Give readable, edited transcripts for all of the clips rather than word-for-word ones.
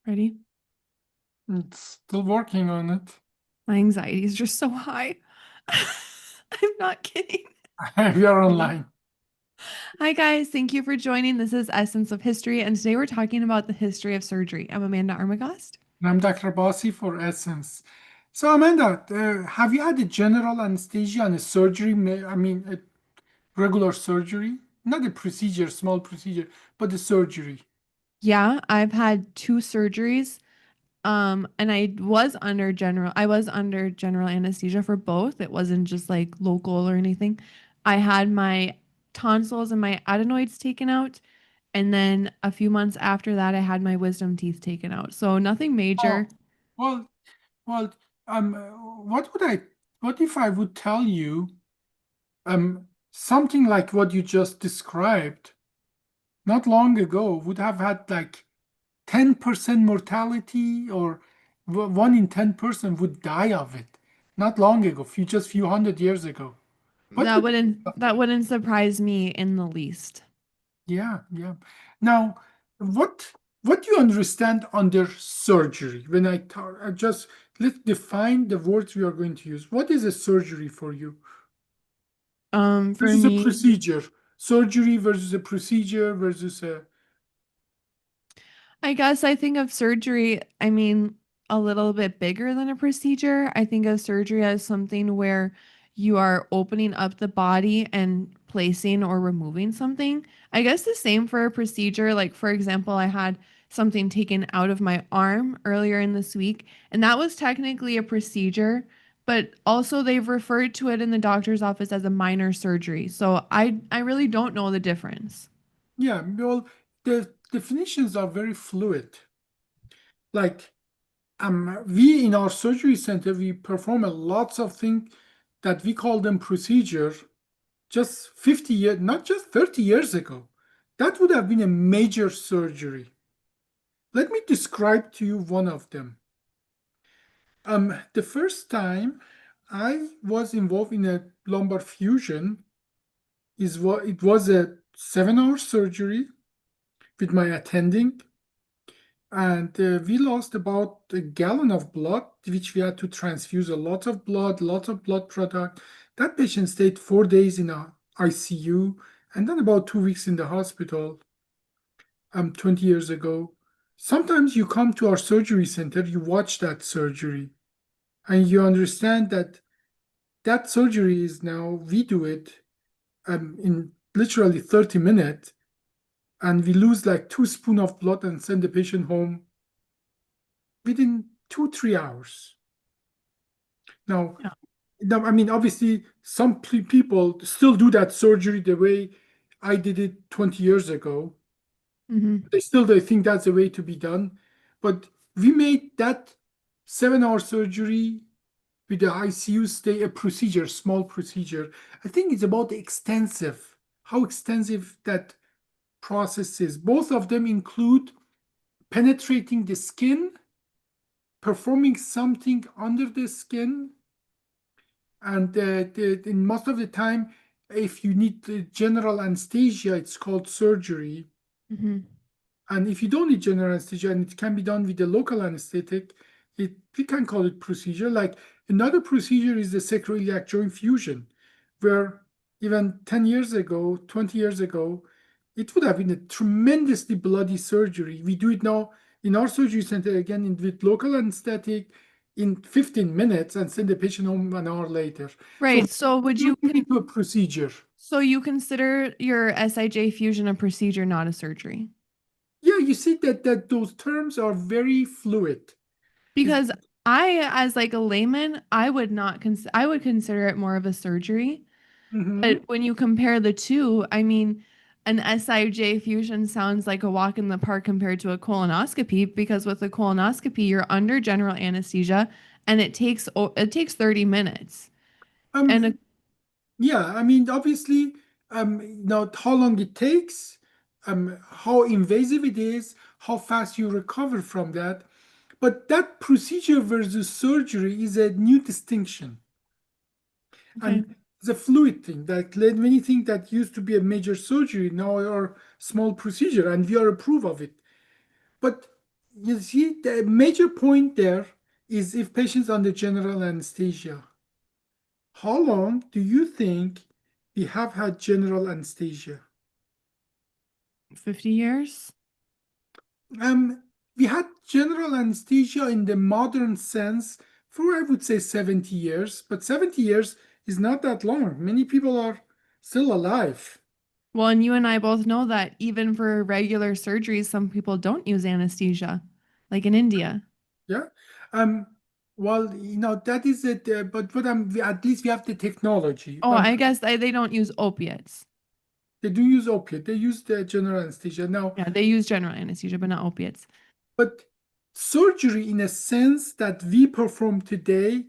Ready? It's still working on it. My anxiety is just so high. I'm not kidding. We are online. Hi, guys. Thank you for joining. This is Essence of History, and today we're talking about the history of surgery. I'm Amanda Armagast. And I'm Dr. Bassi for Essence. So, Amanda, have you had a general anesthesia and a surgery? I mean, a regular surgery? Not a procedure, small procedure, but a surgery. Yeah, I've had two surgeries. And I was under general anesthesia for both. It wasn't just like local or anything. I had my tonsils and my adenoids taken out. And then a few months after that, I had my wisdom teeth taken out. So nothing major. Oh, well, well, what would what if I would tell you, something like what you just described, not long ago, would have had like 10% mortality or 1 in 10 person would die of it. Not long ago, just few hundred years ago. What would That wouldn't surprise me in the least. yeah, yeah. Now, what do you understand under surgery? When I just let's define the words we are going to use. What is a surgery for you? For Versus a me, procedure. Surgery versus a procedure versus a I guess I think of surgery, I mean, a little bit bigger than a procedure. I think of surgery as something where you are opening up the body and placing or removing something. I guess the same for a procedure. Like, for example, I had something taken out of my arm earlier in this week, and that was technically a procedure, but also they've referred to it in the doctor's office as a minor surgery. So I really don't know the difference. yeah, well, the definitions are very fluid. Like we in our surgery center, we perform a lots of things that we call them procedure just 50 years, not just 30 years ago. That would have been a major surgery. Let me describe to you one of them. The first time I was involved in a lumbar fusion is what it was a 7 hour surgery with my attending, and we lost about a gallon of blood, which we had to transfuse a lot of blood, lots of blood product. That patient stayed 4 days in a ICU and then about 2 weeks in the hospital 20 years ago. Sometimes you come to our surgery center, you watch that surgery, and you understand that that surgery is now, we do it in literally 30 minutes, and we lose like 2 spoons of blood and send the patient home within 2, 3 hours. Now, I mean, obviously, some people still do that surgery the way I did it 20 years ago. Hmm. They think that's the way to be done. But we made that 7 hour surgery with the ICU stay a procedure, small procedure. I think it's about how extensive that process is. Both of them include penetrating the skin, performing something under the skin, and in most of the time, if you need the general anesthesia, it's called surgery. Hmm. And if you don't need general anesthesia and it can be done with the local anesthetic, we can call it procedure. Like another procedure is the sacroiliac joint fusion, where even 10 years ago, 20 years ago, it would have been a tremendously bloody surgery. We do it now in our surgery center again with local anesthetic in 15 minutes and send the patient home an hour later. So Right. into a procedure. So you consider your SIJ fusion a procedure, not a surgery? Yeah, you see that those terms are very fluid. Is Because I, as like a layman, I would consider it more of a surgery. But mhm. when you compare the two, I mean, an SIJ fusion sounds like a walk in the park compared to a colonoscopy because with a colonoscopy, you're under general anesthesia and it takes 30 minutes. And a, Um, yeah, I mean, obviously, not how long it takes, how invasive it is, how fast you recover from that. But that procedure versus surgery is a new distinction. okay. And it's a fluid thing. Like many things that used to be a major surgery now are small procedure, and we are approve of it. But You see, the major point there is if patients under general anesthesia. How long do you think we have had general anesthesia? 50 years? Um, we had general anesthesia in the modern sense for, I would say, 70 years, but 70 years is not that long. Many people are still alive. Well, and you and I both know that even for regular surgeries, some people don't use anesthesia, like in India. Yeah. Um, well, that is it, but at least we have the technology. Oh, I guess they don't use opiates. They do use opiate. They use the general anesthesia. Now, Yeah, they use general anesthesia, but not opiates. but surgery in a sense that we perform today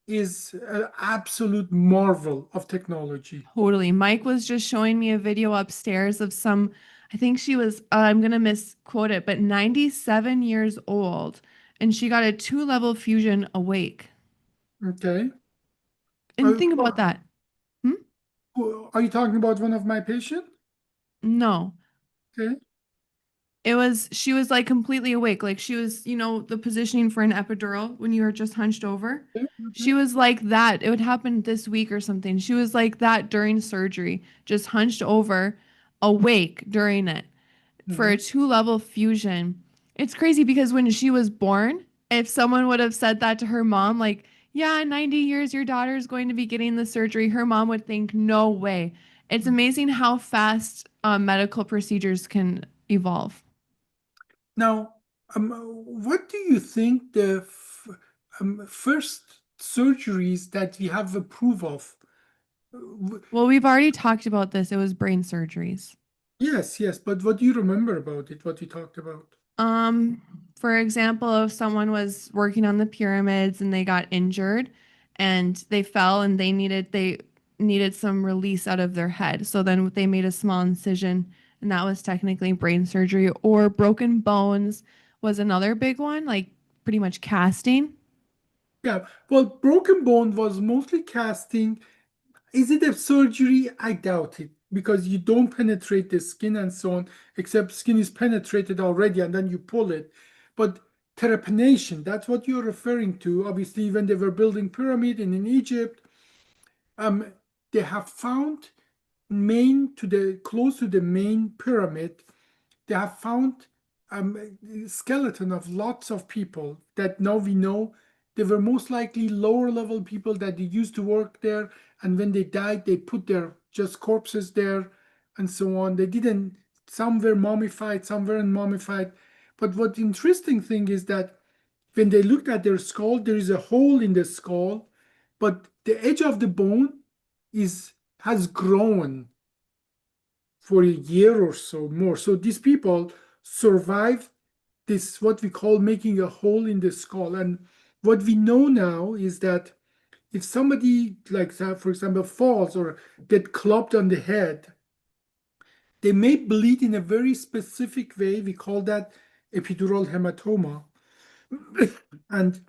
is an absolute marvel of technology. Totally. Mike was just showing me a video upstairs of some, I think she was, I'm going to misquote it, but 97 years old. And she got a two-level fusion awake. Okay. And Uh, think about that. Hmm? are you talking about one of my patients? No. Okay. It was, she was like completely awake. Like she was, the positioning for an epidural when you were just hunched over. Okay. She Okay. was like that. It would happen this week or something. She was like that during surgery, just hunched over, awake during it for a Mhm. two-level fusion. It's crazy because when she was born, if someone would have said that to her mom, like, yeah, in 90 years, your daughter's going to be getting the surgery, her mom would think, no way. It's amazing how fast medical procedures can evolve. Now, what do you think the first surgeries that we have approved of? Well, we've already talked about this. It was brain surgeries. Yes, yes, but what do you remember about it? What you talked about? Um, for example, if someone was working on the pyramids and they got injured and they fell and they needed some release out of their head. So then they made a small incision and that was technically brain surgery or broken bones was another big one, like pretty much casting. Yeah, well, broken bone was mostly casting. Is it a surgery? I doubt it because you don't penetrate the skin and so on, except skin is penetrated already and then you pull it. But trepanation, that's what you're referring to. Obviously, when they were building pyramid in Egypt, um, they have found main to the close to the main pyramid, they have found skeleton of lots of people that now we know they were most likely lower level people that they used to work there, and when they died, they put their just corpses there and so on. They didn't. Some were mummified, some weren't mummified. But what the interesting thing is that when they looked at their skull, there is a hole in the skull, but the edge of the bone is has grown for a year or so more. So these people survive this, what we call making a hole in the skull. And what we know now is that if somebody, like, for example, falls or get clubbed on the head, they may bleed in a very specific way. We call that epidural hematoma. And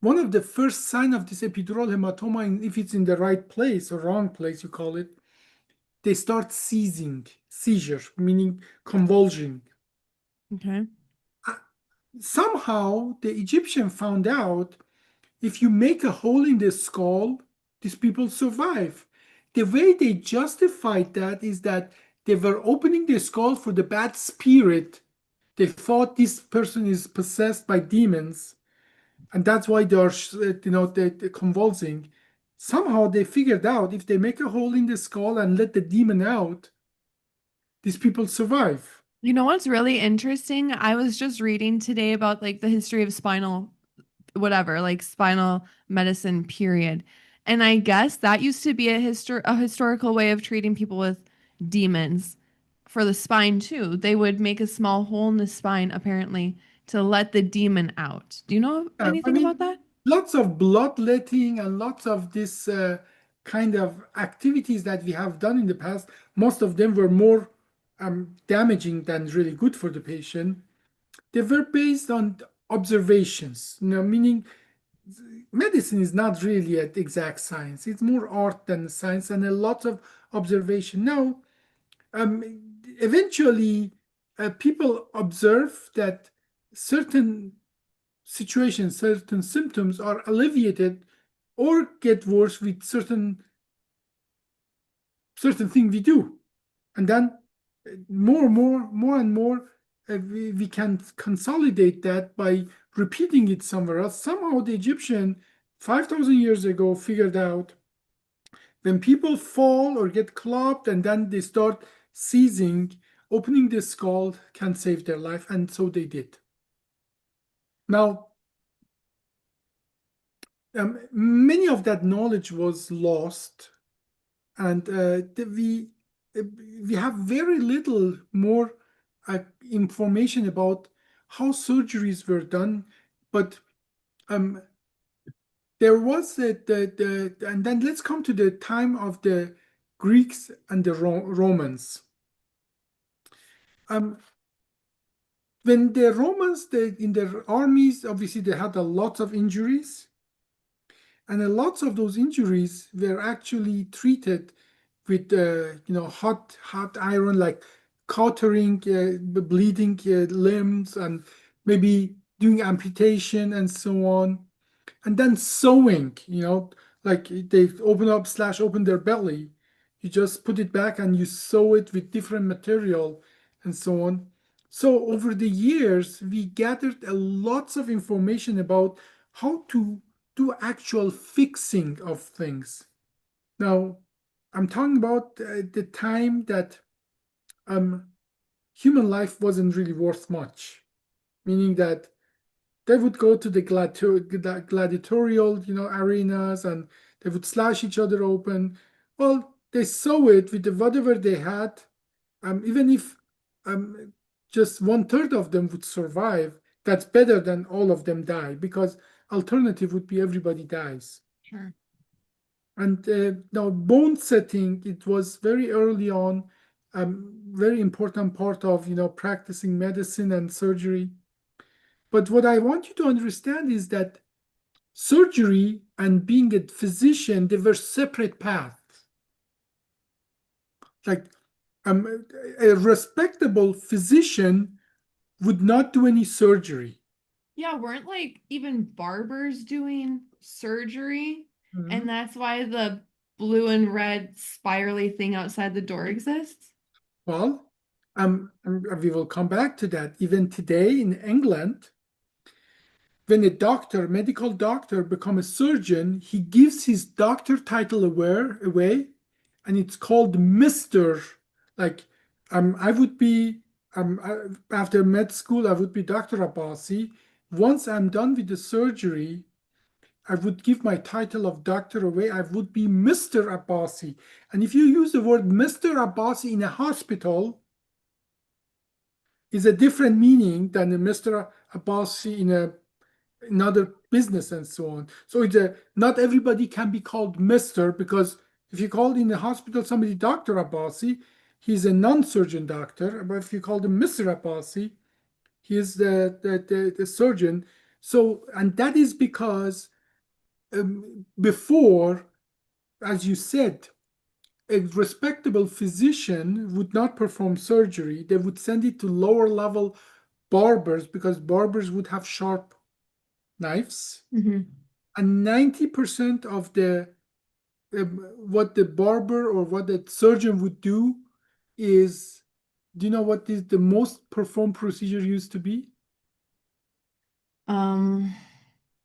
one of the first sign of this epidural hematoma, if it's in the right place or wrong place, you call it, they start seizure, meaning convulsion. Okay. Uh, Somehow the Egyptian found out if you make a hole in the skull, these people survive. The way they justified that is that they were opening the skull for the bad spirit. They thought this person is possessed by demons, and that's why they are, they're convulsing. Somehow they figured out if they make a hole in the skull and let the demon out, these people survive. You know what's really interesting? I was just reading today about like the history of spinal whatever, like spinal medicine, period. And I guess that used to be a historical way of treating people with demons for the spine too. They would make a small hole in the spine apparently to let the demon out. Do you know I anything about mean, that? lots of bloodletting and lots of this kind of activities that we have done in the past, most of them were more damaging than really good for the patient. They were based on observations, meaning medicine is not really an exact science. It's more art than science and a lot of observation. Now, eventually, people observe that certain situations, certain symptoms are alleviated or get worse with certain thing we do. And then more and more, we can consolidate that by repeating it somewhere else. Somehow the Egyptian 5,000 years ago figured out when people fall or get clubbed and then they start seizing, opening the skull can save their life, and so they did. Now, many of that knowledge was lost, and we have very little more information about how surgeries were done. But um, there was and then let's come to the time of the Greeks and the Romans. Um, when the Romans, in their armies, obviously they had a lot of injuries, and a lot of those injuries were actually treated with hot iron, like cauterizing bleeding limbs, and maybe doing amputation and so on, and then sewing, like they open up slash open their belly, you just put it back and you sew it with different material and so on. So over the years we gathered a lots of information about how to do actual fixing of things. Now I'm talking about the time that um, human life wasn't really worth much, meaning that they would go to the gladiatorial, arenas, and they would slash each other open. Well, they saw it with whatever they had. Even if um, just 1/3 of them would survive, that's better than all of them die, because alternative would be everybody dies. Sure. And now bone setting, it was very early on, very important part of practicing medicine and surgery. But what I want you to understand is that surgery and being a physician, they were separate paths. Like a respectable physician would not do any surgery. Yeah, weren't like even barbers doing surgery? Mhm. And that's why the blue and red spirally thing outside the door exists? Well, we will come back to that. Even today in England, when a doctor, medical doctor, become a surgeon, he gives his doctor title away, and it's called Mister. Like, I would be, after med school, I would be Dr. Abbasi. Once I'm done with the surgery, I would give my title of doctor away. I would be Mr. Abbasi. And if you use the word Mr. Abbasi in a hospital, is a different meaning than a Mr. Abbasi in another business and so on. So not everybody can be called Mr., because if you call in the hospital somebody Dr. Abbasi, he's a non-surgeon doctor. But if you call him Mr. Abbasi, he is the surgeon. So, and that is because before, as you said, a respectable physician would not perform surgery. They would send it to lower level barbers, because barbers would have sharp knives. Mm-hmm. And 90% of the what the barber or what the surgeon would do is, do you know what is the most performed procedure used to be? Um,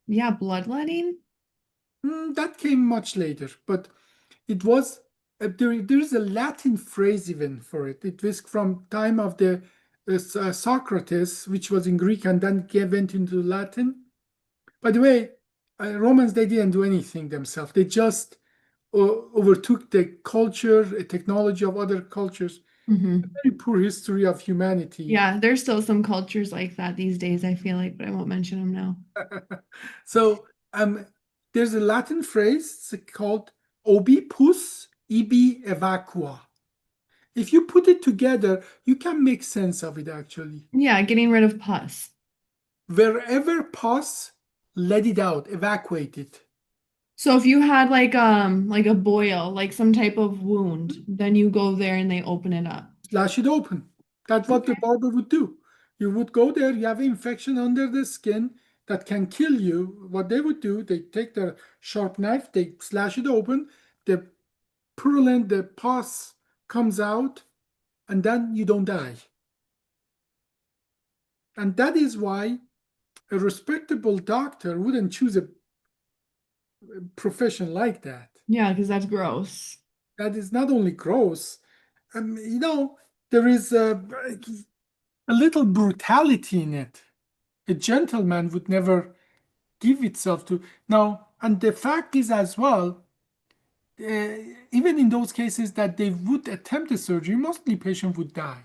yeah, bloodletting. That came much later, but it was there's a Latin phrase even for it. It was from time of the Socrates, which was in Greek and then went into Latin. By the way, Romans, they didn't do anything themselves. They just overtook the culture, technology of other cultures. Mm-hmm. Very poor history of humanity. Yeah, there's still some cultures like that these days, I feel like, but I won't mention them now. So there's a Latin phrase called "obi pus ibi evacua." If you put it together, you can make sense of it actually. Yeah, getting rid of pus. Wherever pus, let it out, evacuate it. So if you had like a boil, like some type of wound, then you go there and they open it up. Slash it open. That's what the Okay. barber would do. You would go there, you have infection under the skin that can kill you. What they would do, they take their sharp knife, they slash it open, the purulent, the pus comes out, and then you don't die. And that is why a respectable doctor wouldn't choose a profession like that. Yeah, because that's gross. That is not only gross, there is a little brutality in it. A gentleman would never give itself to. Now, and the fact is as well, even in those cases that they would attempt the surgery, mostly patient would die.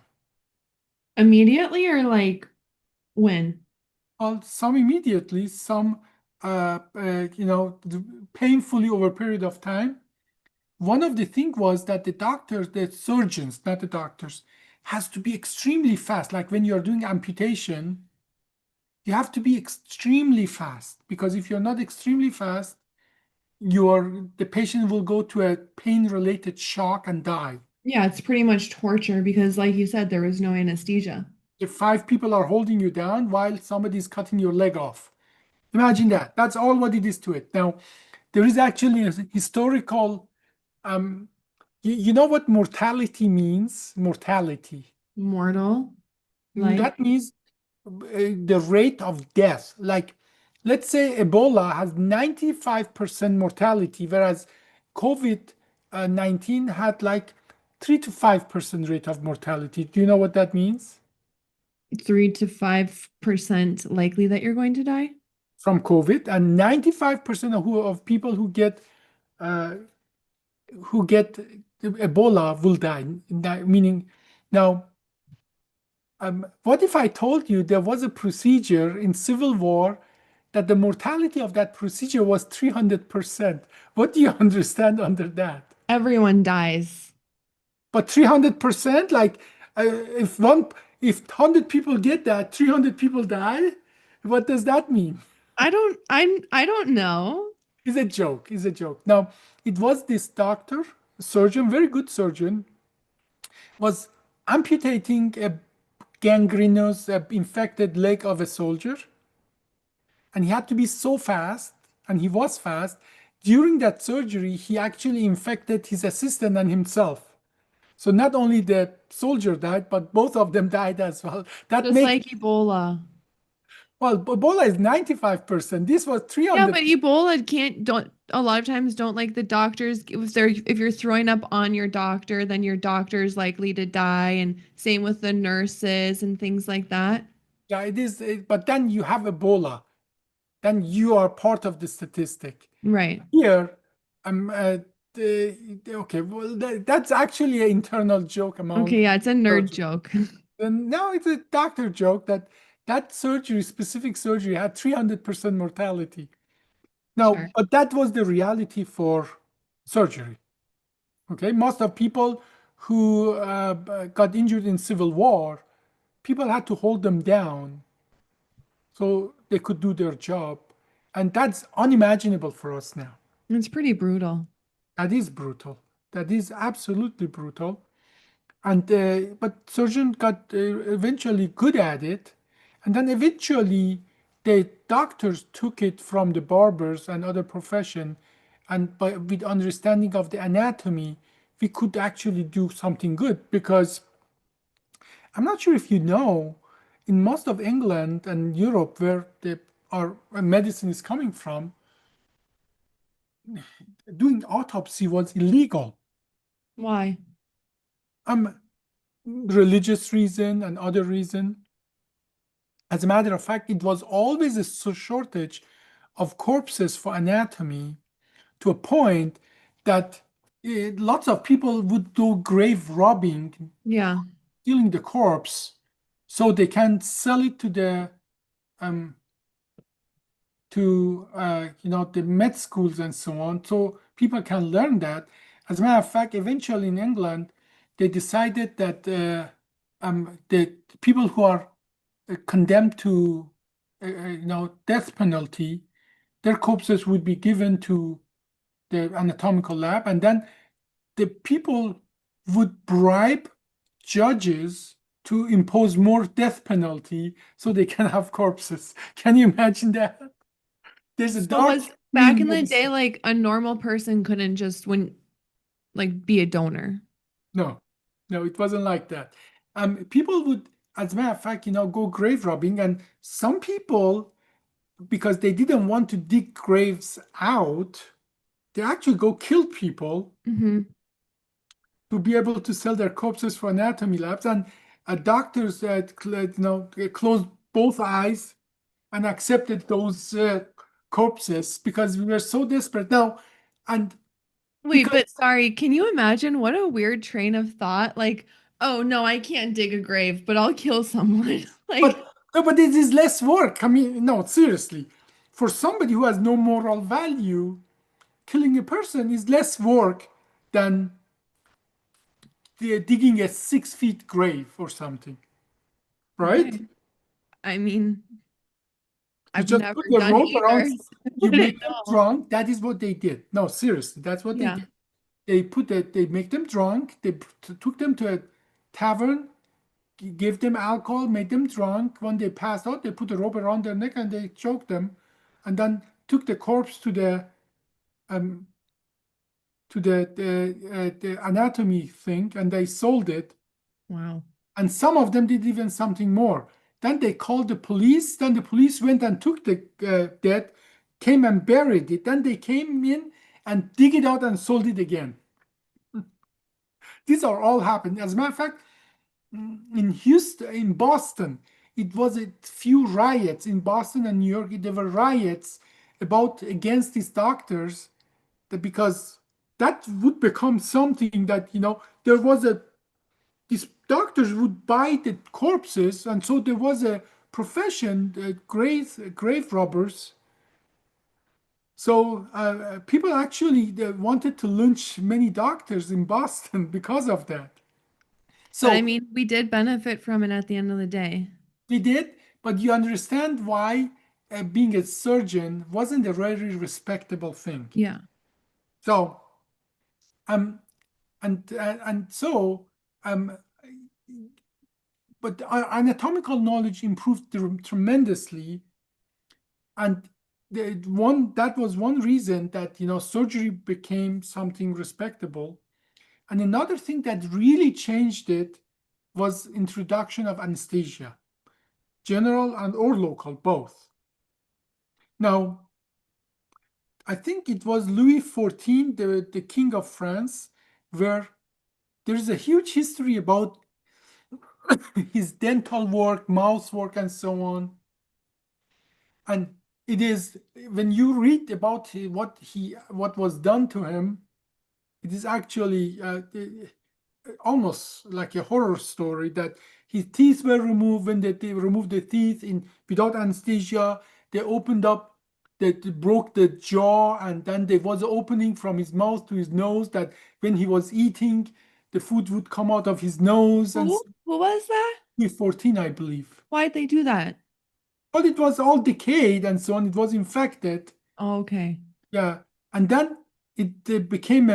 Immediately or like when? Well, some immediately, some painfully over a period of time. One of the things was that the doctors, the surgeons, not the doctors, has to be extremely fast. Like when you're doing amputation, you have to be extremely fast, because if you're not extremely fast, the patient will go to a pain-related shock and die. Yeah, it's pretty much torture because, like you said, there was no anesthesia. If 5 people are holding you down while somebody is cutting your leg off, imagine that. That's all what it is to it. Now, there is actually a historical, you know what mortality means? Mortality. Mortal, like That means the rate of death. Like, let's say Ebola has 95% mortality, whereas COVID-19 had like 3 to 5% rate of mortality. Do you know what that means? 3 to 5% likely that you're going to die. From COVID, and 95% of people uh, who get Ebola will die. Meaning, now, what if I told you there was a procedure in Civil War that the mortality of that procedure was 300%? What do you understand under that? Everyone dies. But 300%, like if 100 people get that, 300 people die. What does that mean? I don't know. It's a joke. It's a joke. Now, it was this doctor, surgeon, very good surgeon, was amputating a gangrenous, infected leg of a soldier, and he had to be so fast, and he was fast. During that surgery, he actually infected his assistant and himself. So not only the soldier died, but both of them died as well. That Just makes, like Ebola. well, Ebola is 95%. This was Yeah, 300. but Ebola don't a lot of times don't like the doctors if you're throwing up on your doctor, then your doctor is likely to die, and same with the nurses and things like that. Yeah, it is. But then you have Ebola. Then you are part of the statistic. Right. Here, okay, well, that's actually an internal joke among Okay, yeah, it's a nerd surgeons. joke. And now it's a doctor joke that surgery, specific surgery, had 300% mortality. Now, Sure. but that was the reality for surgery. Okay, most of people who got injured in Civil War, people had to hold them down so they could do their job, and that's unimaginable for us now. It's pretty brutal. That is brutal. That is absolutely brutal. And but surgeon got eventually good at it, and then eventually the doctors took it from the barbers and other profession, and with understanding of the anatomy, we could actually do something good. Because I'm not sure if you know, in most of England and Europe, where our medicine is coming from, doing autopsy was illegal. Why? Um, Religious reason and other reason. As a matter of fact, it was always a shortage of corpses for anatomy, to a point that lots of people would do grave robbing, Yeah. stealing the corpse, so they can sell it to the um, the med schools and so on, so people can learn that. As a matter of fact, eventually in England, they decided that the people who are condemned to death penalty, their corpses would be given to the anatomical lab, and then the people would bribe judges to impose more death penalty so they can have corpses. Can you imagine that? There's a So dark was back green in the day medicine. like a normal person couldn't just when like be a donor? No, no, it wasn't like that. People would, as a matter of fact, go grave robbing, and some people, because they didn't want to dig graves out, they actually go kill people Hmm. to be able to sell their corpses for anatomy labs. And doctors closed both eyes and accepted those corpses because we were so desperate now. And Wait, because, but sorry, can you imagine what a weird train of thought? Like, oh no, I can't dig a grave, but I'll kill someone. Like, but no, but it is less work. I mean, no, seriously, for somebody who has no moral value, killing a person is less work than digging a 6 feet grave or something, right? okay. I mean, You I've just never put the done rope either, around, so I you wouldn't make them know. drunk. That is what they did. No, seriously, that's what they Yeah. did. They make them drunk. They took them to a tavern, gave them alcohol, made them drunk. When they passed out, they put a rope around their neck and they choked them, and then took the corpse um the anatomy thing, and they sold it. Wow. And some of them did even something more. Then they called the police. Then the police went and took the dead, came and buried it. Then they came in and dig it out and sold it again. These are all happened. As a matter of fact, in Houston, in Boston, it was a few riots in Boston and New York. There were riots about against these doctors that because that would become something that there was a these doctors would buy the corpses, and so there was a profession, grave robbers. So people actually wanted to lynch many doctors in Boston because of that. But I So mean, we did benefit from it at the end of the day. they did, but you understand why being a surgeon wasn't a very respectable thing. Yeah. So um and so um but our anatomical knowledge improved tremendously, and that was one reason that surgery became something respectable. And another thing that really changed it was introduction of anesthesia, general and or local, both. Now, I think it was Louis XIV, the king of France, where there's a huge history about his dental work, mouth work, and so on. And it is when you read about what was done to him, it is actually almost like a horror story that his teeth were removed. When they removed the teeth in without anesthesia, they opened up, they broke the jaw, and then there was an opening from his mouth to his nose that when he was eating, the food would come out of his nose. And Who was that? 14, I believe. Why'd they do that? But it was all decayed and so on. It was infected. Oh, okay. Yeah, and then it became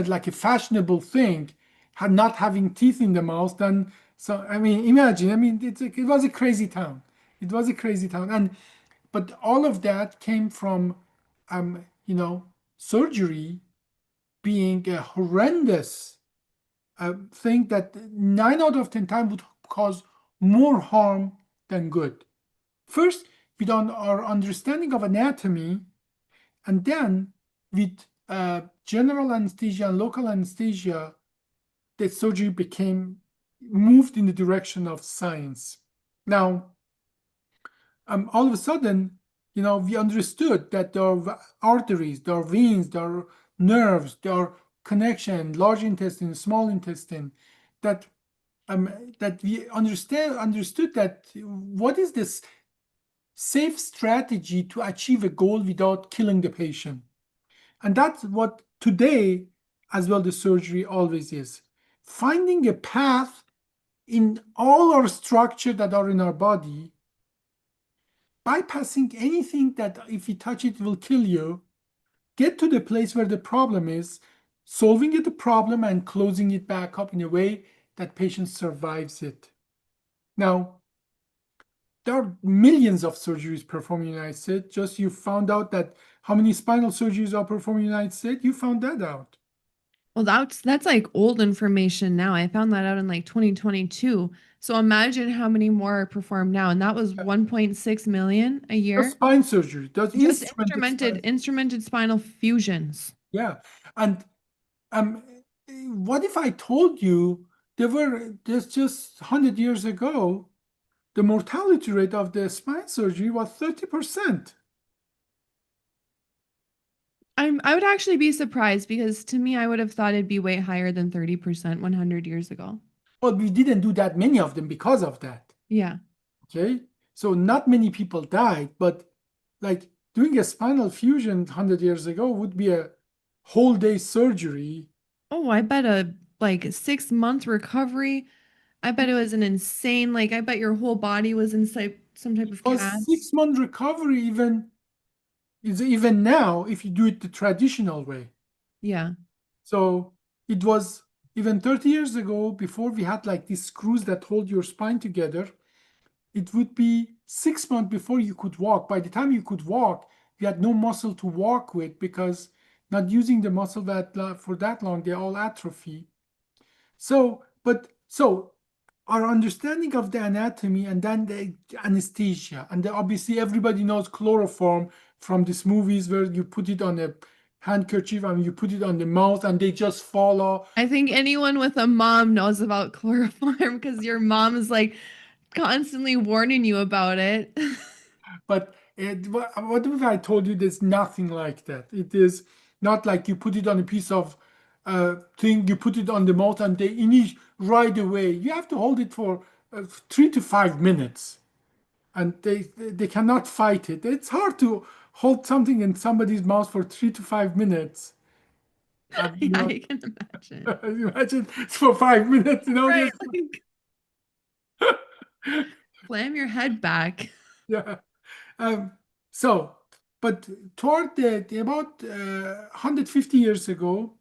like a fashionable thing, had not having teeth in the mouth. Then so I mean, imagine. I mean, it was a crazy town. It was a crazy town, and but all of that came from, surgery being a horrendous thing that 9 out of 10 times would cause more harm than good. First, with our understanding of anatomy, and then with general anesthesia and local anesthesia, the surgery became moved in the direction of science. Now, all of a sudden, we understood that there are arteries, there are veins, there are nerves, there are connection, large intestine, small intestine, that that we understood that what is this safe strategy to achieve a goal without killing the patient. And that's what today, as well, the surgery always is. Finding a path in all our structure that are in our body, bypassing anything that if you touch it will kill you, get to the place where the problem is, solving it the problem and closing it back up in a way that patient survives it. Now, there are millions of surgeries performed in the United States. Just you found out that how many spinal surgeries are performed in the United States? You found that out. Well, that's like old information now. I found that out in like 2022. So imagine how many more are performed now. And that was 1.6 million a Just year. spine surgery, just Just instrumented spine. instrumented spinal fusions. Yeah. And um, what if I told you there's just 100 years ago, the mortality rate of the spine surgery was 30%. I would actually be surprised because to me I would have thought it'd be way higher than 30% 100 years ago. Well, we didn't do that many of them because of that. Yeah. Okay. So not many people died, but like doing a spinal fusion 100 years ago would be a whole day surgery. Oh, I bet a like 6 month recovery. I bet it was an insane, like I bet your whole body was inside some type of A cast. 6 month recovery even is even now if you do it the traditional way. Yeah. So it was even 30 years ago, before we had like these screws that hold your spine together, it would be 6 months before you could walk. By the time you could walk, you had no muscle to walk with because not using the muscle for that long, they all atrophy. So our understanding of the anatomy and then the anesthesia, and obviously everybody knows chloroform from these movies where you put it on a handkerchief and you put it on the mouth and they just follow. I think anyone with a mom knows about chloroform because your mom is like constantly warning you about it. But what if I told you there's nothing like that? It is not like you put it on a piece of thing, you put it on the mouth and they initiate right away. You have to hold it for 3 to 5 minutes, and they cannot fight it. It's hard to hold something in somebody's mouth for 3 to 5 minutes. You Yeah, know, I can imagine. imagine it's for 5 minutes. Right, like slam your head back. Yeah. Um, so, but toward about 150 years ago,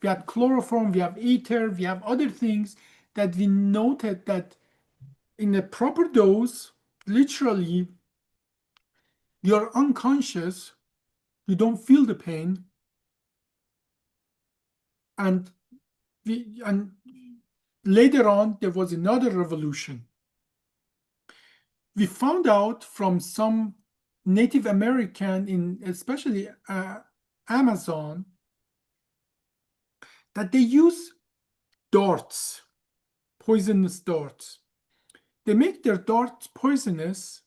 we had chloroform, we have ether, we have other things that we noted that in a proper dose, literally, you're unconscious, you don't feel the pain, and and later on there was another revolution. We found out from some Native American in especially Amazon that they use darts, poisonous darts. They make their darts poisonous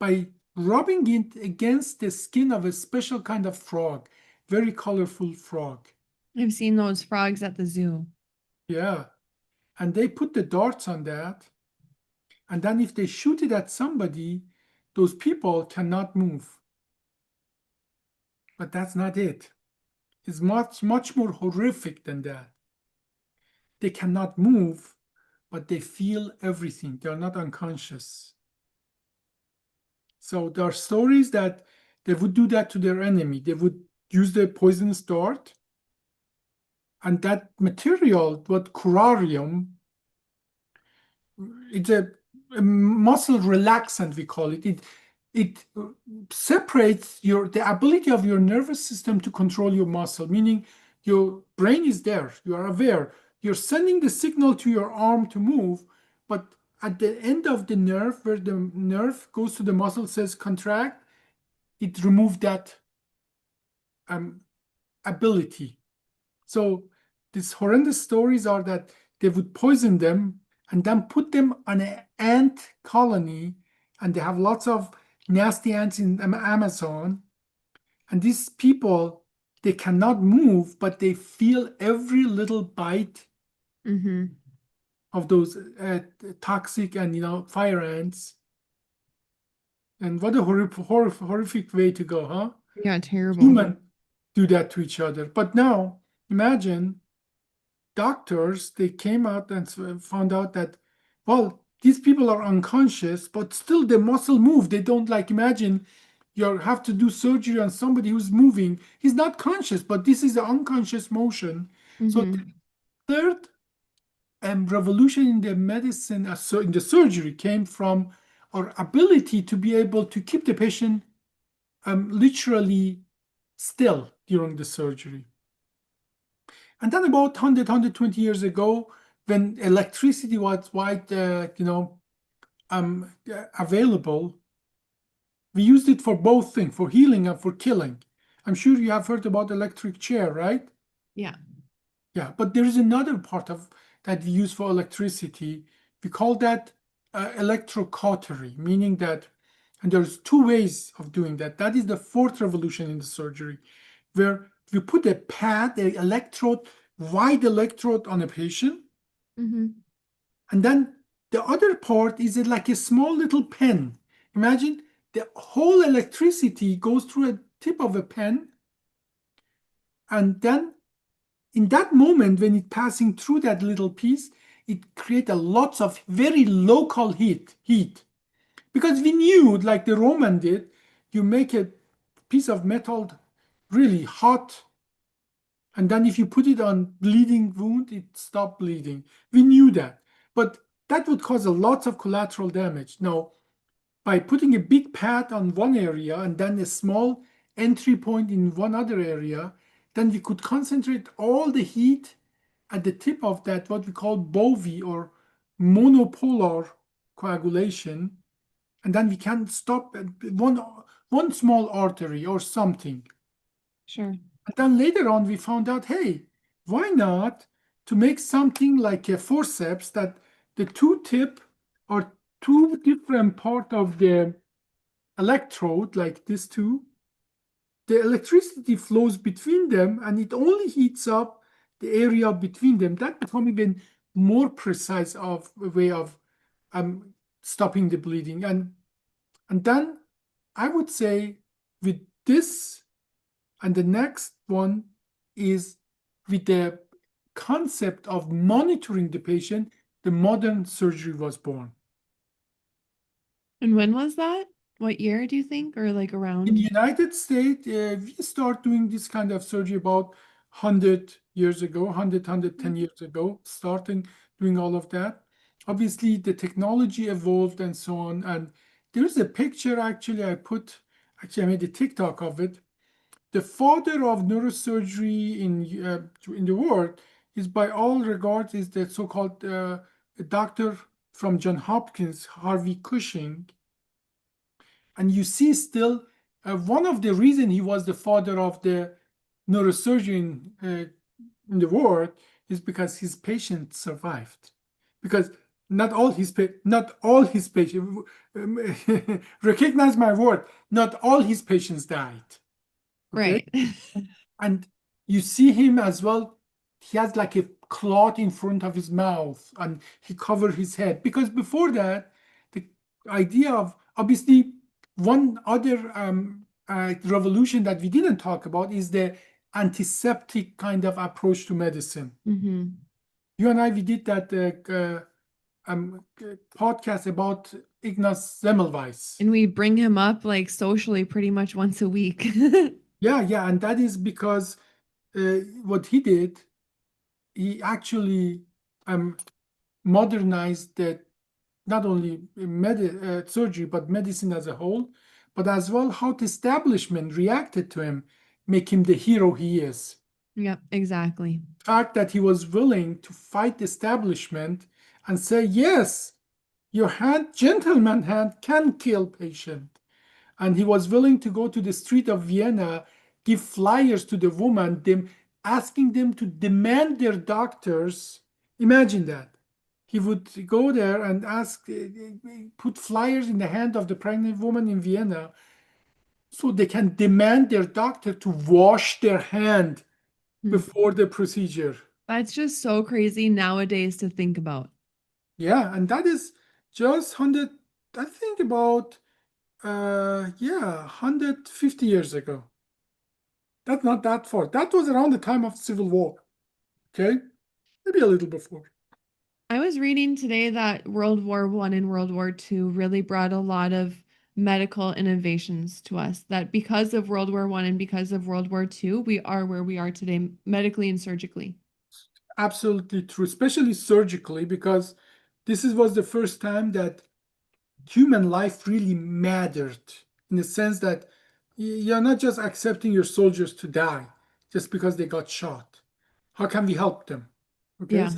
by rubbing it against the skin of a special kind of frog, very colorful frog. I've seen those frogs at the zoo. Yeah. And they put the darts on that. And then if they shoot it at somebody, those people cannot move. But that's not it. It's much, much more horrific than that. They cannot move, but they feel everything. They're not unconscious. So there are stories that they would do that to their enemy. They would use the poisonous dart, and that material, what curarium, it's a muscle relaxant, we call it. It separates the ability of your nervous system to control your muscle, meaning your brain is there, you are aware, you're sending the signal to your arm to move, but at the end of the nerve, where the nerve goes to the muscle, says contract, it removed that ability. So these horrendous stories are that they would poison them and then put them on an ant colony, and they have lots of nasty ants in the Amazon. And these people, they cannot move, but they feel every little bite Mm-hmm. of those toxic and fire ants. And what a horrific way to go, huh? Yeah, terrible. Human do that to each other. But now imagine doctors, they came out and found out that, well, these people are unconscious, but still the muscle move. They don't, like, imagine you have to do surgery on somebody who's moving. He's not conscious, but this is the unconscious motion. So Mm-hmm. third revolution in the medicine, so in the surgery, came from our ability to be able to keep the patient literally still during the surgery. And then about 100, years ago, when electricity was wide, available, we used it for both things, for healing and for killing. I'm sure you have heard about electric chair, right? Yeah. Yeah, but there is another part of that we use for electricity. We call that electrocautery, meaning that, and there's two ways of doing that. That is the fourth revolution in the surgery, where you put a pad, a electrode, wide electrode on a patient, Mm-hmm. and then the other part is like a small little pen. Imagine the whole electricity goes through a tip of a pen, and then in that moment when it's passing through that little piece, it creates a lots of very local heat. Because we knew, like the Roman did, you make a piece of metal really hot, and then if you put it on bleeding wound, it stopped bleeding. We knew that. But that would cause a lot of collateral damage. Now, by putting a big pad on one area and then a small entry point in one other area, then we could concentrate all the heat at the tip of that, what we call BOVI or monopolar coagulation, and then we can stop at one small artery or something. Sure. And then later on, we found out, hey, why not to make something like a forceps that the two tip are two different part of the electrode, like this two. The electricity flows between them and it only heats up the area between them. That becomes even more precise of a way of stopping the bleeding. And then I would say with this and the next one is with the concept of monitoring the patient, the modern surgery was born. And when was that? What year do you think? Or like In the around? United States, we start doing this kind of surgery about 100 years ago, 110 years ago, starting doing all of that. Obviously, the technology evolved and so on. And there's a picture actually actually, I made a TikTok of it. The father of neurosurgery in the world is by all regards is the so-called doctor from John Hopkins, Harvey Cushing. And you see still one of the reason he was the father of the neurosurgeon in the world is because his patients survived. Because not all his patients recognize my word, not all his patients died. Okay. Right. And you see him as well, he has like a cloth in front of his mouth and he covered his head. Because before that, the idea of obviously one other revolution that we didn't talk about is the antiseptic kind of approach to medicine. Mm-hmm. You and I, we did that podcast about Ignaz Semmelweis. And we bring him up like socially pretty much once a week. Yeah, and that is because what he did, he actually modernized the not only surgery but medicine as a whole, but as well how the establishment reacted to him, make him the hero he is. Yep, exactly. Fact that he was willing to fight the establishment and say, yes, your hand, gentleman hand, can kill patient. And he was willing to go to the street of Vienna, give flyers to the woman, them asking them to demand their doctors. Imagine that. He would go there and ask, put flyers in the hand of the pregnant woman in Vienna so they can demand their doctor to wash their hand Hmm. before the procedure. That's just so crazy nowadays to think about. Yeah, and that is just 100, I think about, yeah, 150 years ago. That's not that far. That was around the time of Civil War. Okay, maybe a little before. I was reading today that World War One and World War Two really brought a lot of medical innovations to us. That because of World War One and because of World War Two, we are where we are today, medically and surgically. absolutely true, especially surgically, because was the first time that human life really mattered in the sense that you're not just accepting your soldiers to die just because they got shot. How can we help them? Okay. Yeah.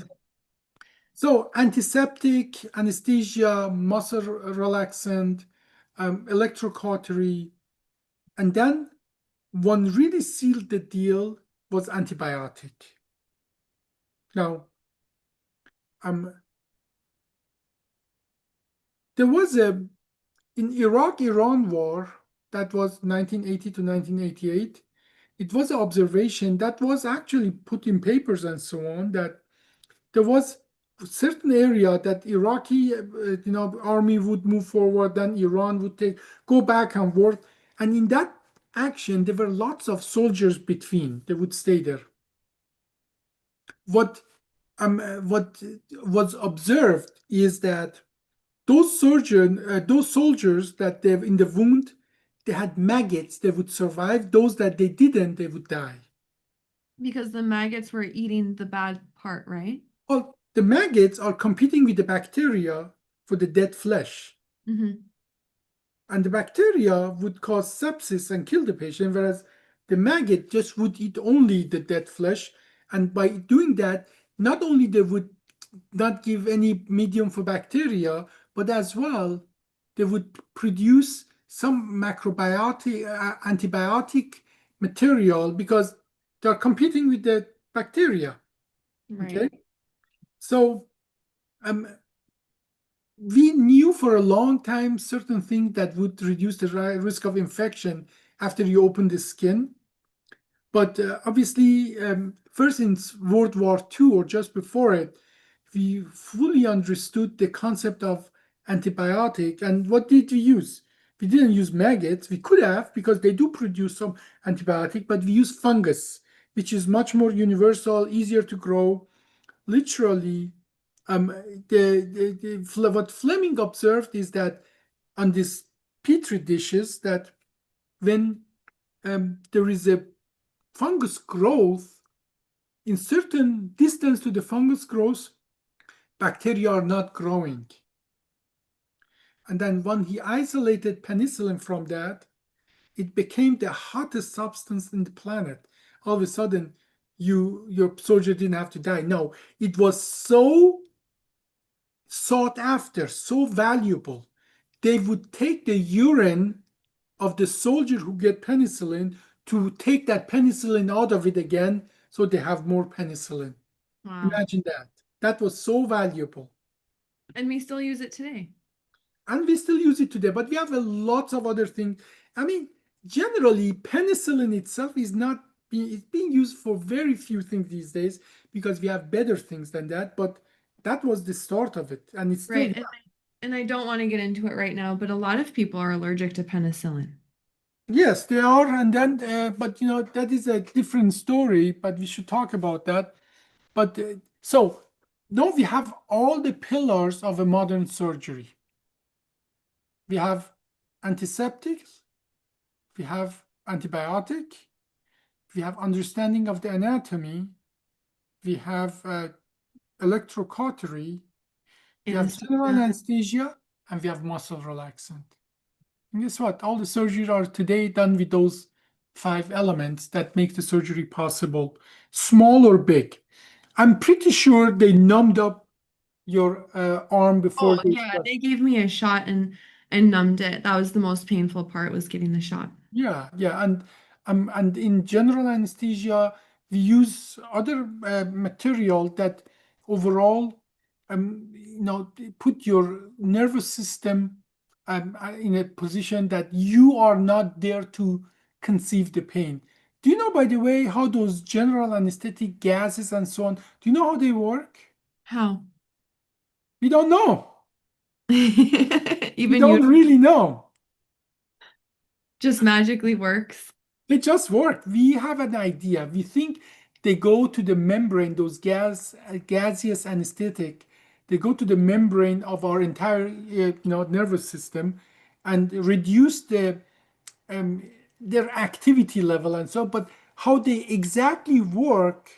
So antiseptic, anesthesia, muscle relaxant, electrocautery, and then one really sealed the deal was antibiotic. Now, um, there was a in Iraq-Iran war that was 1980 to 1988. It was an observation that was actually put in papers and so on that there was a certain area that Iraqi, army would move forward, then Iran would go back and forth, and in that action there were lots of soldiers between. They would stay there. What was observed is that those soldiers that they in the wound, they had maggots. They would survive. Those that they didn't, they would die. Because the maggots were eating the bad part, right? Well, the maggots are competing with the bacteria for the dead flesh. Mm-hmm. And the bacteria would cause sepsis and kill the patient, whereas the maggot just would eat only the dead flesh. And by doing that, not only they would not give any medium for bacteria, but as well, they would produce some macrobiotic, antibiotic material because they're competing with the bacteria. Right. Okay. So um, we knew for a long time certain things that would reduce the risk of infection after you open the skin. But obviously, first in World War II or just before it, we fully understood the concept of antibiotic. And what did we use? We didn't use maggots. We could have because they do produce some antibiotic, but we use fungus, which is much more universal, easier to grow. Literally, um, what Fleming observed is that on these petri dishes, that when there is a fungus growth, in certain distance to the fungus growth, bacteria are not growing. And then when he isolated penicillin from that, it became the hottest substance in the planet. All of a sudden, your soldier didn't have to die. No, it was so sought after, so valuable. They would take the urine of the soldier who get penicillin to take that penicillin out of it again so they have more penicillin. Wow. Imagine that. That was so valuable. And we still use it today. And we still use it today, but we have a lots of other things. I mean, generally, penicillin itself is not it's being used for very few things these days because we have better things than that. But that was the start of it, and it's still Right. And I don't want to get into it right now, but a lot of people are allergic to penicillin. yes, they are. And then, but that is a different story. But we should talk about that. But so now we have all the pillars of a modern surgery. We have antiseptics, we have antibiotic, we have understanding of the anatomy, we have electrocautery, we have general Anesthesia. anesthesia, and we have muscle relaxant. And guess what? All the surgeries are today done with those 5 elements that make the surgery possible, small or big. I'm pretty sure they numbed up your arm before Oh, they yeah, start. they gave me a shot and numbed it. That was the most painful part was getting the shot. Yeah, yeah, and in general anesthesia, we use other material that overall, put your nervous system in a position that you are not there to conceive the pain. Do you know, by the way, how those general anesthetic gases and so on, do you know how they work? How? We don't know. We Even you don't really know. just magically works. They just work. We have an idea. We think they go to the membrane, those gaseous anesthetic, they go to the membrane of our entire nervous system and reduce um, their activity level and so. But how they exactly work,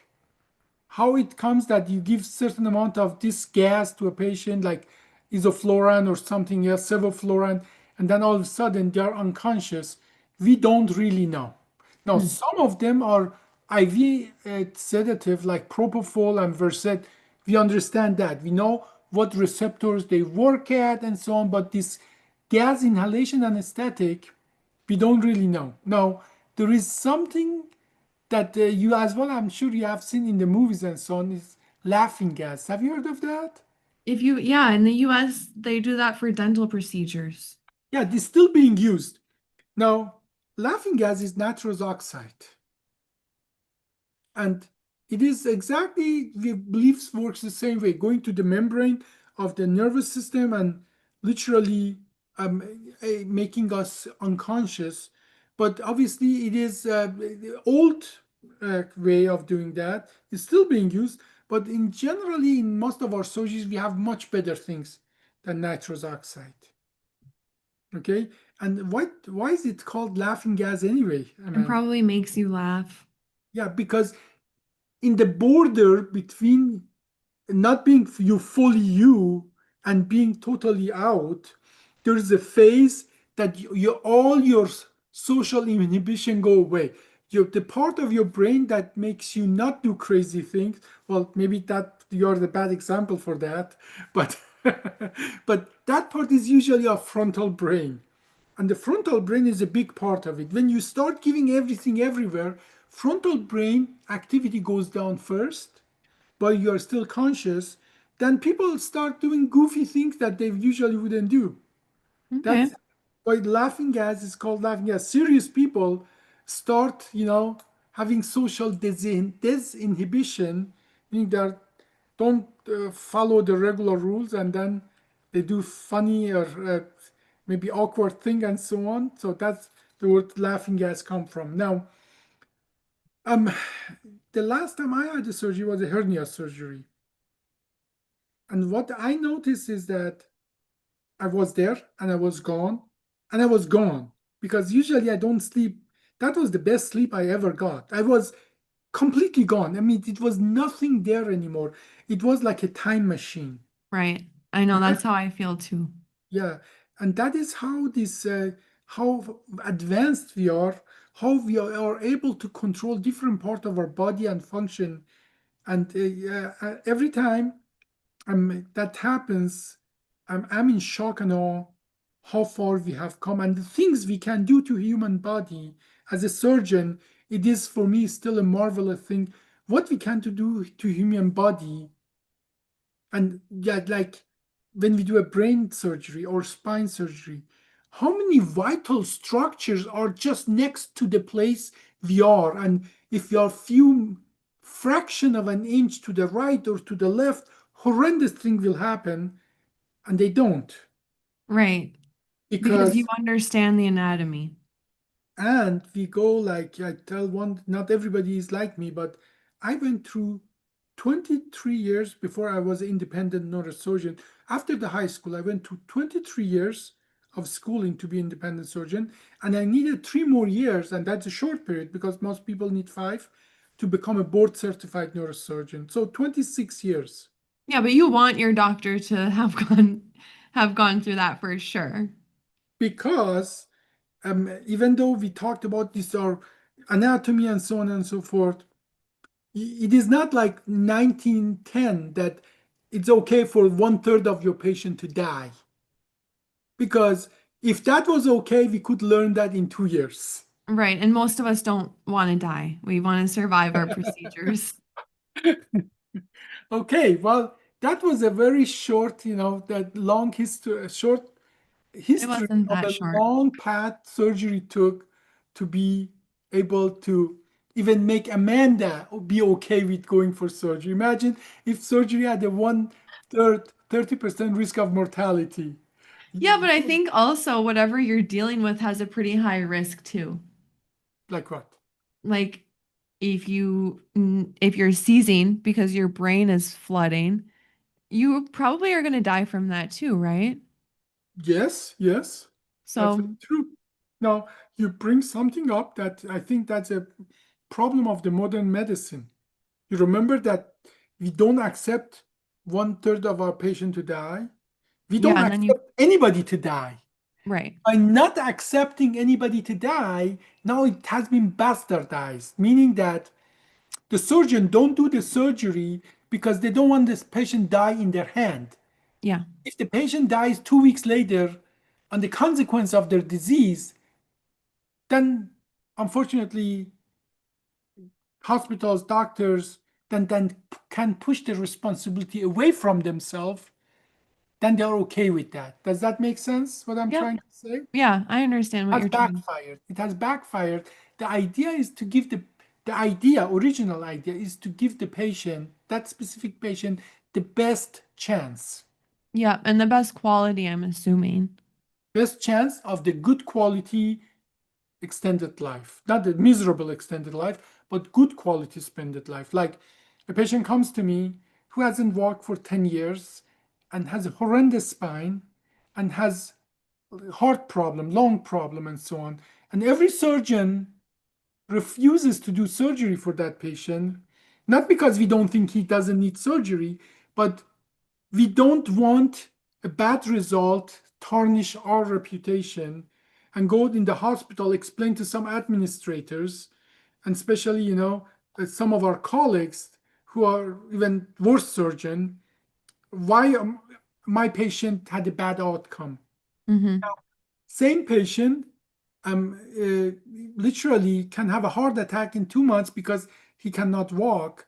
how it comes that you give certain amount of this gas to a patient, like isoflurane or something else, sevoflurane, and then all of a sudden they are unconscious. We don't really know. Now, Hmm. some of them are IV sedative like propofol and Versed. We understand that. We know what receptors they work at and so on, but this gas inhalation anesthetic, we don't really know. Now, there is something that you as well, I'm sure you have seen in the movies and so on, is laughing gas. Have you heard of that? If you, yeah, in the US, they do that for dental procedures. Yeah, it's still being used. Now, laughing gas is nitrous oxide. And it is exactly, we believe works the same way, going to the membrane of the nervous system and literally making us unconscious. But obviously, it is the old way of doing that. It's still being used, but in generally, in most of our surgeries, we have much better things than nitrous oxide. Okay, and why is it called laughing gas anyway, It Amanda? probably makes you laugh. Yeah, because in the border between not being you fully you and being totally out, there is a phase that all your social inhibition go away. The part of your brain that makes you not do crazy things, well, maybe that you're the bad example for that, but but that part is usually our frontal brain. And the frontal brain is a big part of it. When you start giving everything everywhere, frontal brain activity goes down first, but you are still conscious, then people start doing goofy things that they usually wouldn't do. Okay. That's why laughing gas is called laughing gas. Serious people start, having social disinhibition, meaning they don't follow the regular rules, and then they do funny or maybe awkward thing and so on. So that's the word laughing gas come from. Now, um, the last time I had a surgery was a hernia surgery. And what I noticed is that I was there and I was gone and I was gone because usually I don't sleep. That was the best sleep I ever got. I was completely gone. I mean, it was nothing there anymore. It was like a time machine. Right. I know And that's that, how I feel too. yeah, and that is how how advanced we are, how we are able to control different part of our body and function. And yeah, every time that happens, I'm in shock and awe how far we have come and the things we can do to human body. As a surgeon, it is for me still a marvelous thing what we can to do to human body. And yeah, like when we do a brain surgery or spine surgery, how many vital structures are just next to the place we are? And if we are few fraction of an inch to the right or to the left, horrendous thing will happen, and they don't. Right. Because you Because understand the anatomy. and we go like I tell one, not everybody is like me, but I went through 23 years before I was an independent neurosurgeon. After the high school, I went to 23 years of schooling to be independent surgeon, and I needed 3 more years, and that's a short period because most people need 5 to become a board certified neurosurgeon. So 26 years. Yeah, but you want your doctor to have gone through that for sure. Because even though we talked about this our anatomy and so on and so forth, it is not like 1910 that it's okay for 1/3 of your patient to die. Because if that was okay, we could learn that in 2 years. Right. And most of us don't want to die. We want to survive our procedures. Okay, well, that was a very short, that long history, short It history wasn't of that a short. long path surgery took to be able to even make Amanda be okay with going for surgery. Imagine if surgery had a 1/3, 30% risk of mortality. Yeah, but I think also whatever you're dealing with has a pretty high risk too. Like what? Like if you're seizing because your brain is flooding, you probably are going to die from that too, right? Yes, yes, that's very So, true. Now, you bring something up that I think that's a problem of the modern medicine. You remember that we don't accept 1/3 of our patient to die. We Yeah, don't and then you accept anybody to die. right. By not accepting anybody to die, now it has been bastardized, meaning that the surgeon don't do the surgery because they don't want this patient die in their hand. Yeah. If the patient dies 2 weeks later on the consequence of their disease, then unfortunately hospitals, doctors, then can push the responsibility away from themselves, then they're okay with that. Does that make sense, what I'm Yep. trying to say? Yeah, I understand what Has you're trying. backfired. It has backfired. The idea is to give original idea is to give the patient, that specific patient, the best chance. Yeah, and the best quality, I'm assuming. Best chance of the good quality extended life. Not the miserable extended life, but good quality extended life. Like a patient comes to me who hasn't walked for 10 years and has a horrendous spine and has heart problem, lung problem, and so on. And every surgeon refuses to do surgery for that patient, not because we don't think he doesn't need surgery, but we don't want a bad result tarnish our reputation and go in the hospital, explain to some administrators, and especially, some of our colleagues who are even worse surgeon, why my patient had a bad outcome. Mm-hmm. Same patient literally can have a heart attack in 2 months because he cannot walk,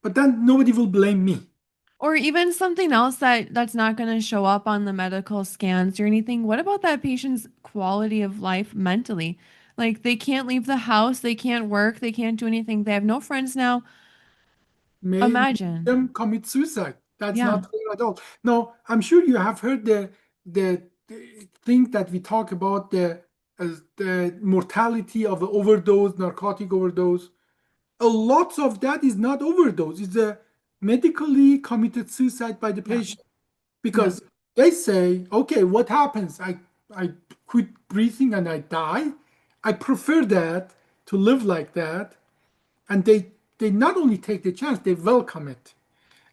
but then nobody will blame me. Or even something else that's not going to show up on the medical scans or anything. What about that patient's quality of life mentally? Like they can't leave the house, they can't work, they can't do anything. They have no friends now. May Imagine. them commit suicide. That's Yeah. not fair at all. No, I'm sure you have heard the thing that we talk about, the mortality of the overdose, narcotic overdose. A lot of that is not overdose. It's a medically committed suicide by the Yeah. patient Yeah. because they say, okay, what happens? I quit breathing and I die. I prefer that to live like that, and they not only take the chance, they welcome it.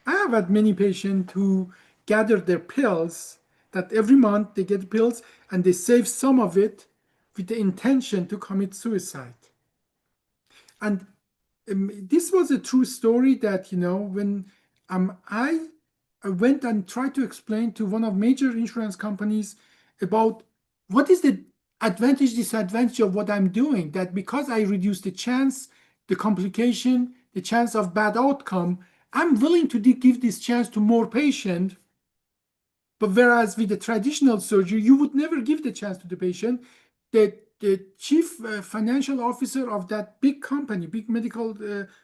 I have had many patients who gather their pills, that every month they get pills and they save some of it with the intention to commit suicide. And this was a true story that, when I went and tried to explain to one of major insurance companies about what is the advantage, disadvantage of what I'm doing, that because I reduce the chance, the complication, the chance of bad outcome, I'm willing to give this chance to more patients. But whereas with the traditional surgery, you would never give the chance to the patient. The chief financial officer of that big company, big medical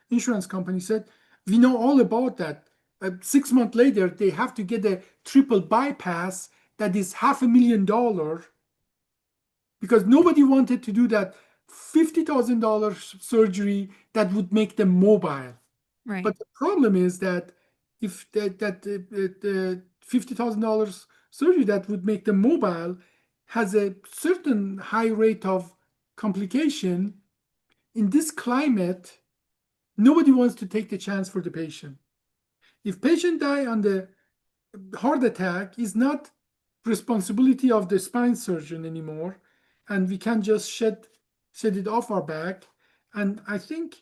insurance company, said, "We know all about that. 6 months later, they have to get a triple bypass that is $500,000 because nobody wanted to do that $50,000 surgery that would make them mobile." Right. But the problem is that if the $50,000 surgery that would make them mobile has a certain high rate of complication, in this climate, nobody wants to take the chance for the patient. If patient die on the heart attack, is not responsibility of the spine surgeon anymore, and we can just shed it off our back. And I think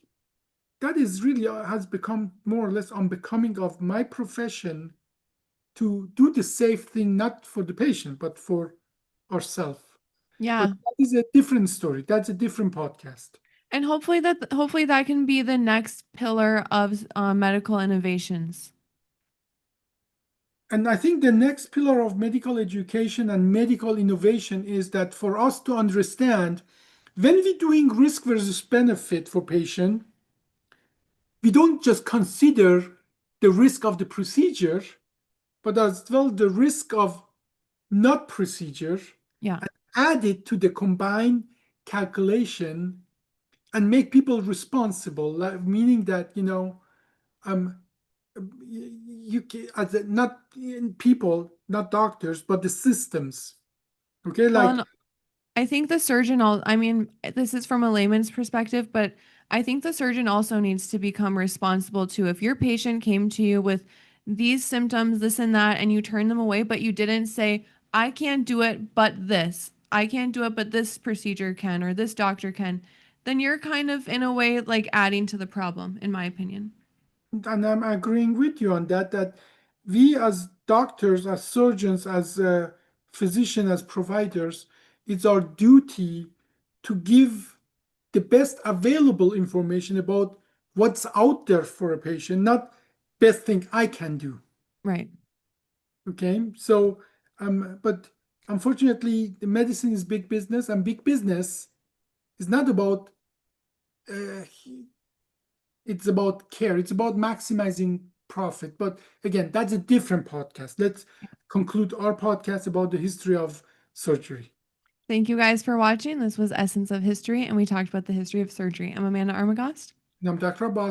that is really has become more or less unbecoming of my profession to do the safe thing, not for the patient, but for ourselves. But Yeah. that is a different story. That's a different podcast. And hopefully that can be the next pillar of medical innovations. And I think the next pillar of medical education and medical innovation is that for us to understand when we're doing risk versus benefit for patient, we don't just consider the risk of the procedure, but as well the risk of not procedure, Yeah. and add it to the combined calculation and make people responsible, meaning that, um, as not people, not doctors, but the systems. Okay, Well, like and I think the surgeon all I mean, this is from a layman's perspective, but I think the surgeon also needs to become responsible too. If your patient came to you with these symptoms, this and that, and you turned them away, but you didn't say, I can't do it, but this, I can't do it, but this procedure can, or this doctor can, then you're kind of, in a way, like adding to the problem, in my opinion. And I'm agreeing with you on that, that we as doctors, as surgeons, as physicians, as providers, it's our duty to give the best available information about what's out there for a patient, not best thing I can do. Right. Okay, so but unfortunately, the medicine is big business, and big business is not about uh, it's about care. It's about maximizing profit. But again, that's a different podcast. Let's conclude our podcast about the history of surgery. Thank you guys for watching. This was Essence of History, and we talked about the history of surgery. I'm Amanda Armagost. And I'm Dr. Abbas.